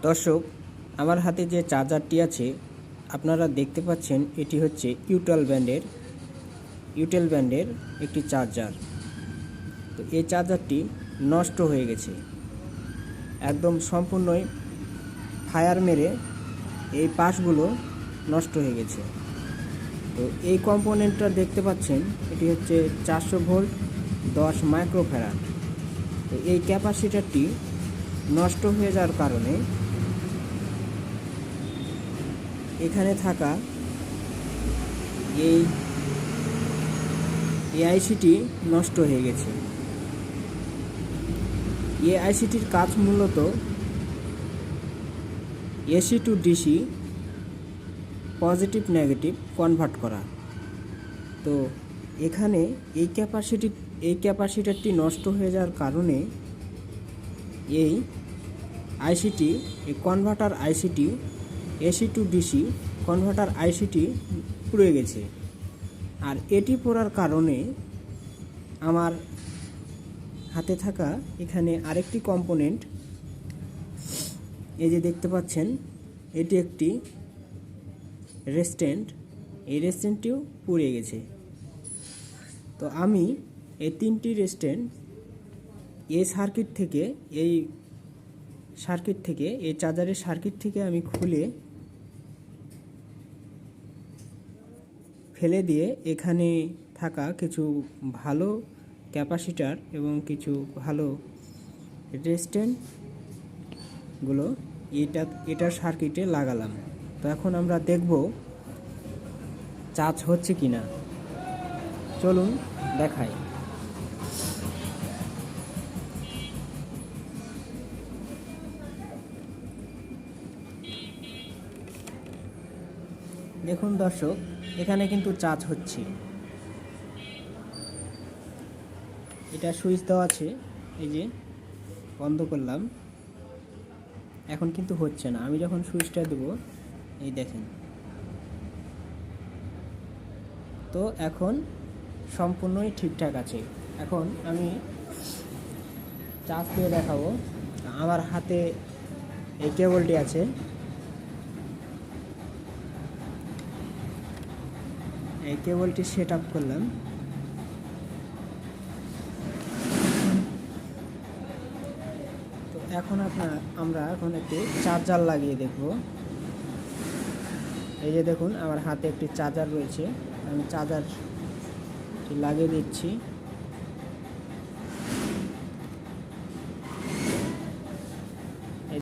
দর্শক, আমার হাতে যে চার্জারটি আছে আপনারা দেখতে পাচ্ছেন, এটি হচ্ছে ইউটেল ব্র্যান্ডের একটি চার্জার। তো এই চার্জারটি নষ্ট হয়ে গেছে, একদম সম্পূর্ণই ফায়ার মেরে এই পাশগুলো নষ্ট হয়ে গেছে। তো এই কম্পোনেন্টটা দেখতে পাচ্ছেন, এটি হচ্ছে 400 ভোল্ট 10 মাইক্রোফ্যারাড। তো এই ক্যাপাসিটারটি নষ্ট হয়ে যাওয়ার কারণে এখানে থাকা এই আইসিটি নষ্ট হয়ে গেছে। এই আইসিটির কাজ মূলত AC two DC positive negative convert করা। তো এখানে এই ক্যাপাসিটারটি নষ্ট হয়ে যাওয়ার কারণে এই converter ICT AC two DC converter ICT পুড়ে গেছে। আর এটি পোড়ার কারণে আমার হাতে থাকা এখানে আরেকটি কম্পোনেন্ট, এই যে দেখতে পাচ্ছেন, এটি একটি রেজিস্ট্যান্ট, এই রেজিস্ট্যান্টটিও পুড়ে গেছে। তো আমি এই 3টি রেজিস্ট্যান্ট এই চার্জারের সার্কিট থেকে আমি খুলে ফেলে দিয়ে এখানে থাকা কিছু ভালো ক্যাপাসিটার এবং কিছু ভালো রেজিস্ট্যান্টগুলো এটার সার্কিটে লাগালাম। তো এখন আমরা দেখব চার্জ হচ্ছে কিনা। চলুন দেখাই। দেখুন দর্শক, এখানে কিন্তু চার্জ হচ্ছে। এটা সুইচ দেওয়া আছে, এই যে বন্ধ করলাম, এখন কিন্তু হচ্ছে না। আমি যখন সুইচটা দেব, এই দেখেন, তো এখন সম্পূর্ণই ঠিকঠাক আছে। এখন আমি চার্জ দিয়ে দেখাবো। আমার হাতে এই কেবলটি আছে, এই কেবলটি সেট আপ করলাম। তো এখন আমরা এখন একটি চার্জার লাগিয়ে দেখব। এই যে দেখুন, আমার হাতে একটি চার্জার রয়েছে, আমি চার্জারটি লাগিয়ে দিচ্ছি।